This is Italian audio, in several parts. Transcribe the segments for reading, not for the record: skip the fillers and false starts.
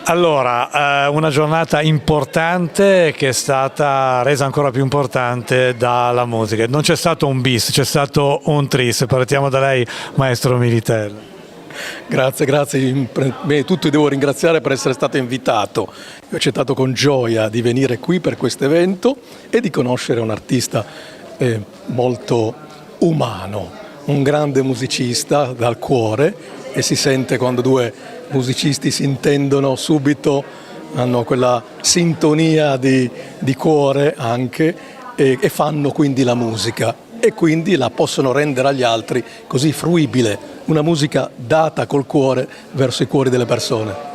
Allora, una giornata importante che è stata resa ancora più importante dalla musica. Non c'è stato un bis, c'è stato un tris. Partiamo da lei, maestro Militello. Grazie. Prima di tutto ti devo ringraziare per essere stato invitato. Io ho accettato con gioia di venire qui per questo evento e di conoscere un artista molto umano, un grande musicista dal cuore, e si sente quando due musicisti si intendono subito, hanno quella sintonia di cuore anche e fanno quindi la musica e quindi la possono rendere agli altri così fruibile, una musica data col cuore verso i cuori delle persone.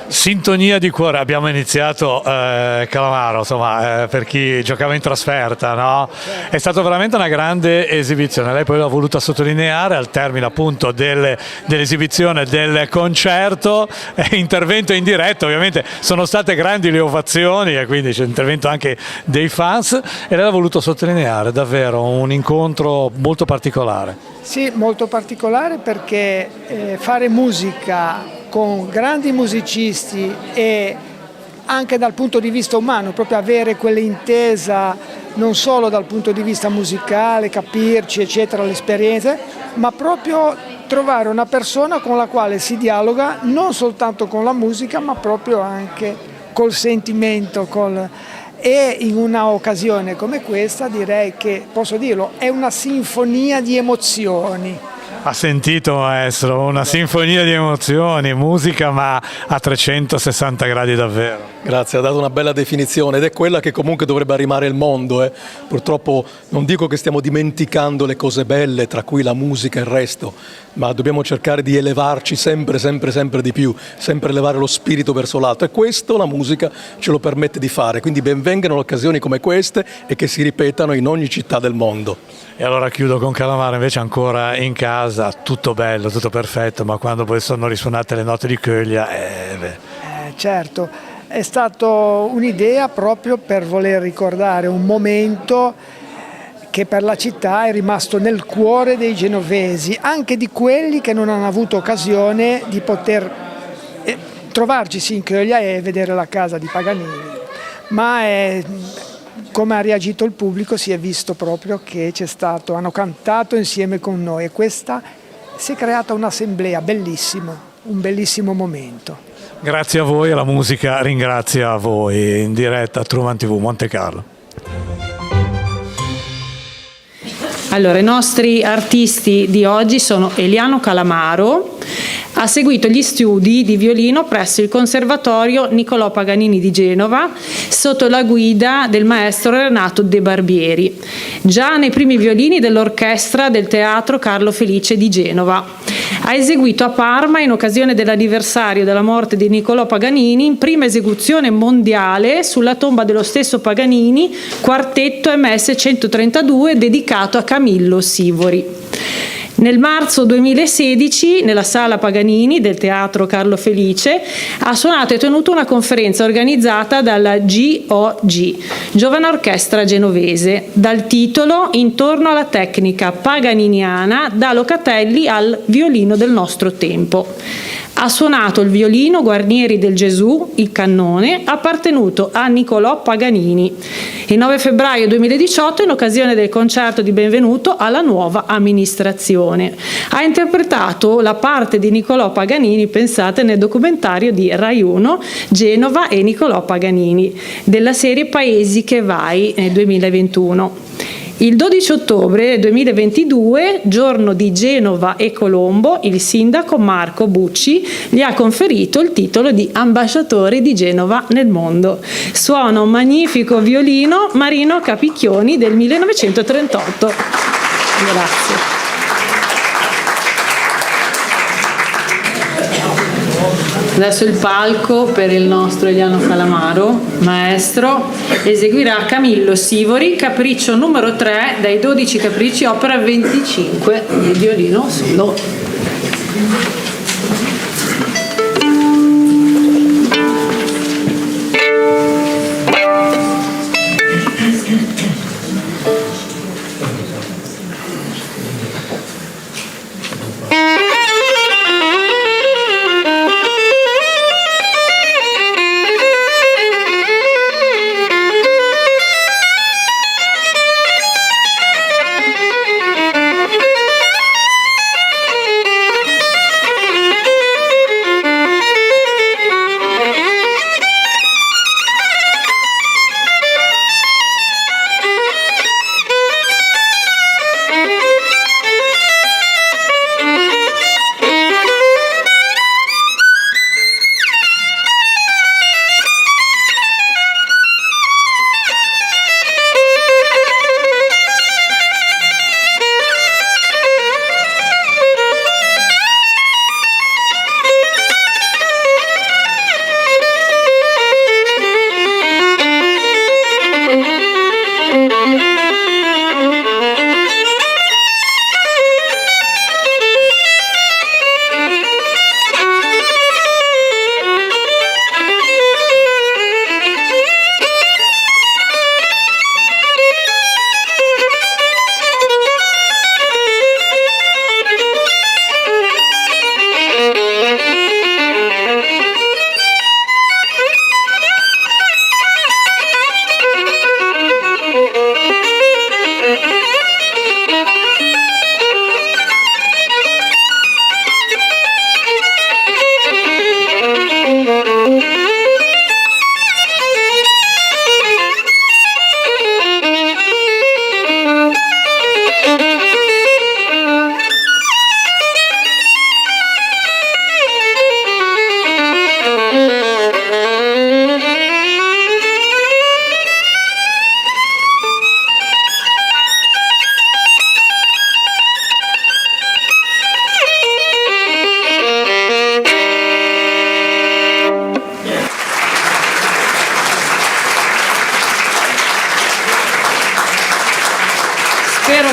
Sintonia di cuore, abbiamo iniziato Calamaro, insomma, per chi giocava in trasferta, no? È stata veramente una grande esibizione, lei poi l'ha voluta sottolineare al termine appunto dell'esibizione del concerto, intervento in diretta, ovviamente sono state grandi le ovazioni e quindi c'è l'intervento anche dei fans e lei l'ha voluto sottolineare, davvero un incontro molto particolare. Sì, molto particolare perché fare musica con grandi musicisti e anche dal punto di vista umano, proprio avere quell'intesa non solo dal punto di vista musicale, capirci eccetera, le esperienze, ma proprio trovare una persona con la quale si dialoga non soltanto con la musica ma proprio anche col sentimento, e in una occasione come questa direi che, posso dirlo, è una sinfonia di emozioni. Ha sentito, maestro, una sinfonia di emozioni, musica ma a 360 gradi davvero. Grazie, ha dato una bella definizione ed è quella che comunque dovrebbe animare il mondo. Purtroppo non dico che stiamo dimenticando le cose belle, tra cui la musica e il resto, ma dobbiamo cercare di elevarci sempre di più, sempre elevare lo spirito verso l'alto e questo la musica ce lo permette di fare, quindi benvengano occasioni come queste e che si ripetano in ogni città del mondo. E allora chiudo con Calamaro, invece ancora in casa, tutto bello, tutto perfetto, ma quando poi sono risuonate le note di Coglia, certo, è stata un'idea proprio per voler ricordare un momento che per la città è rimasto nel cuore dei genovesi, anche di quelli che non hanno avuto occasione di poter trovarci in Coglia e vedere la casa di Paganini. Ma come ha reagito il pubblico si è visto proprio che hanno cantato insieme con noi e questa si è creata un'assemblea bellissima, un bellissimo momento. Grazie a voi e la musica ringrazia voi, in diretta a Truman TV Monte Carlo. Allora, i nostri artisti di oggi sono Eliano Calamaro, ha seguito gli studi di violino presso il Conservatorio Niccolò Paganini di Genova sotto la guida del maestro Renato De Barbieri, già nei primi violini dell'orchestra del Teatro Carlo Felice di Genova. Ha eseguito a Parma in occasione dell'anniversario della morte di Niccolò Paganini, in prima esecuzione mondiale sulla tomba dello stesso Paganini, quartetto MS 132 dedicato a Camillo Sivori. Nel marzo 2016, nella Sala Paganini del Teatro Carlo Felice, ha suonato e tenuto una conferenza organizzata dalla GOG, Giovane Orchestra Genovese, dal titolo Intorno alla tecnica paganiniana da Locatelli al violino del nostro tempo. Ha suonato il violino Guarnieri del Gesù, il cannone, appartenuto a Niccolò Paganini. Il 9 febbraio 2018, in occasione del concerto di benvenuto alla nuova amministrazione, ha interpretato la parte di Niccolò Paganini, pensate, nel documentario di Rai 1, Genova e Niccolò Paganini, della serie Paesi che vai nel 2021. Il 12 ottobre 2022, giorno di Genova e Colombo, il sindaco Marco Bucci gli ha conferito il titolo di ambasciatore di Genova nel mondo. Suona un magnifico violino Marino Capicchioni del 1938. Grazie. Adesso il palco per il nostro Eliano Calamaro, maestro, eseguirà Camillo Sivori, capriccio numero 3 dai 12 capricci, opera 25, il violino solo.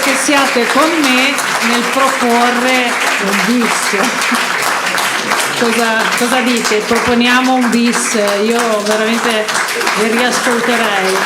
che siate con me nel proporre un bis. Cosa dite? Proponiamo un bis? Io veramente vi riascolterei.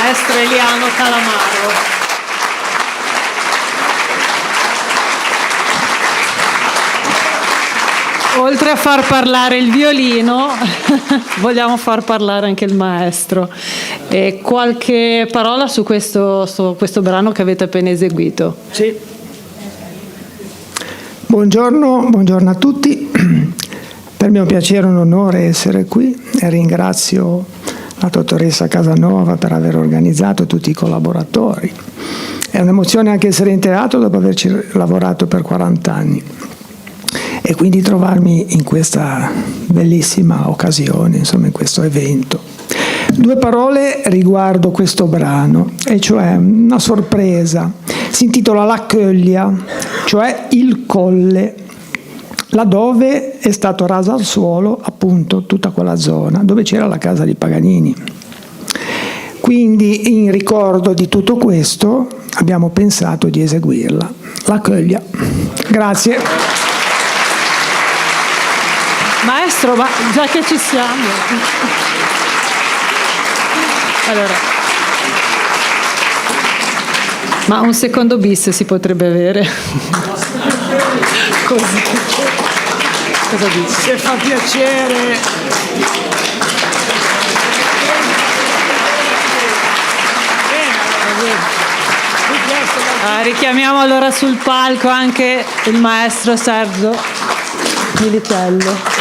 maestro Eliano Calamaro. Oltre a far parlare il violino, vogliamo far parlare anche il maestro. E qualche parola su questo brano che avete appena eseguito? Sì. Buongiorno a tutti. Per me è un piacere e un onore essere qui e ringrazio la dottoressa Casanova per aver organizzato tutti i collaboratori. È un'emozione anche essere in teatro dopo averci lavorato per 40 anni e quindi trovarmi in questa bellissima occasione, insomma in questo evento. 2 parole riguardo questo brano, e cioè una sorpresa. Si intitola La Coglia, cioè il colle, laddove è stato raso al suolo appunto tutta quella zona dove c'era la casa di Paganini. Quindi in ricordo di tutto questo abbiamo pensato di eseguirla. La Coglia. Grazie. Maestro, ma già che ci siamo. Allora, ma un secondo bis si potrebbe avere? Così. Cosa dici? Se fa piacere. Richiamiamo allora sul palco anche il maestro Sergio Militello.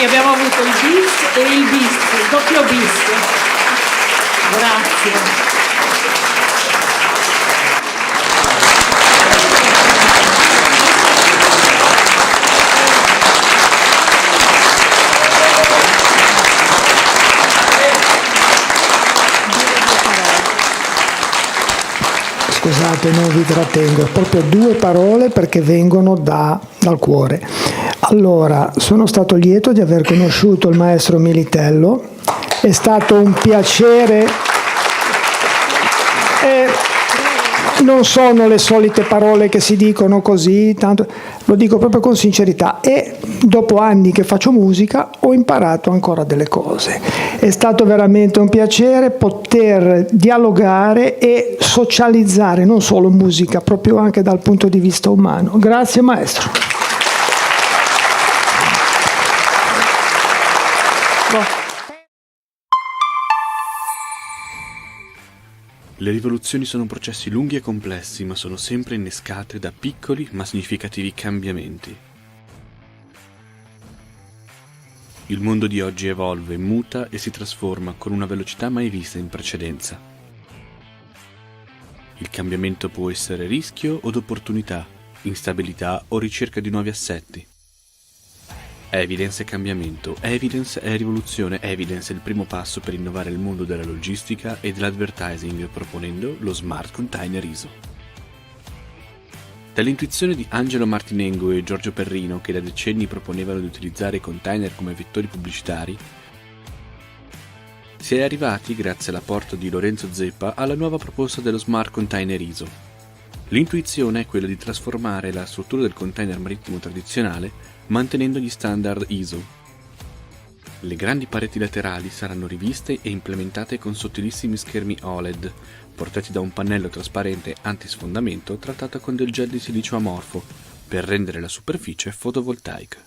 Quindi abbiamo avuto il bis e il bis, il doppio bis. Grazie. Scusate, non vi trattengo, proprio 2 parole perché vengono dal cuore. Allora, sono stato lieto di aver conosciuto il maestro Militello, è stato un piacere. Non sono le solite parole che si dicono così, tanto, lo dico proprio con sincerità, e dopo anni che faccio musica ho imparato ancora delle cose. È stato veramente un piacere poter dialogare e socializzare non solo musica, proprio anche dal punto di vista umano. Grazie maestro. Le rivoluzioni sono processi lunghi e complessi, ma sono sempre innescate da piccoli ma significativi cambiamenti. Il mondo di oggi evolve, muta e si trasforma con una velocità mai vista in precedenza. Il cambiamento può essere rischio od opportunità, instabilità o ricerca di nuovi assetti. Evidence è cambiamento, evidence è rivoluzione, evidence è il primo passo per innovare il mondo della logistica e dell'advertising proponendo lo Smart Container ISO. Dall'intuizione di Angelo Martinengo e Giorgio Perrino, che da decenni proponevano di utilizzare i container come vettori pubblicitari, si è arrivati, grazie all'apporto di Lorenzo Zeppa, alla nuova proposta dello Smart Container ISO. L'intuizione è quella di trasformare la struttura del container marittimo tradizionale mantenendo gli standard ISO. Le grandi pareti laterali saranno riviste e implementate con sottilissimi schermi OLED, portati da un pannello trasparente antisfondamento trattato con del gel di silicio amorfo, per rendere la superficie fotovoltaica.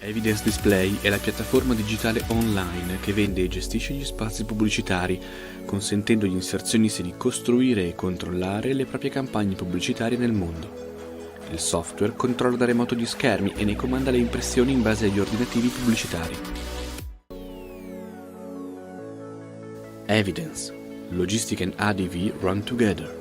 Evidence Display è la piattaforma digitale online che vende e gestisce gli spazi pubblicitari, consentendo agli inserzionisti di costruire e controllare le proprie campagne pubblicitarie nel mondo. Il software controlla da remoto gli schermi e ne comanda le impressioni in base agli ordinativi pubblicitari. Evidence. Logistic and ADV run together.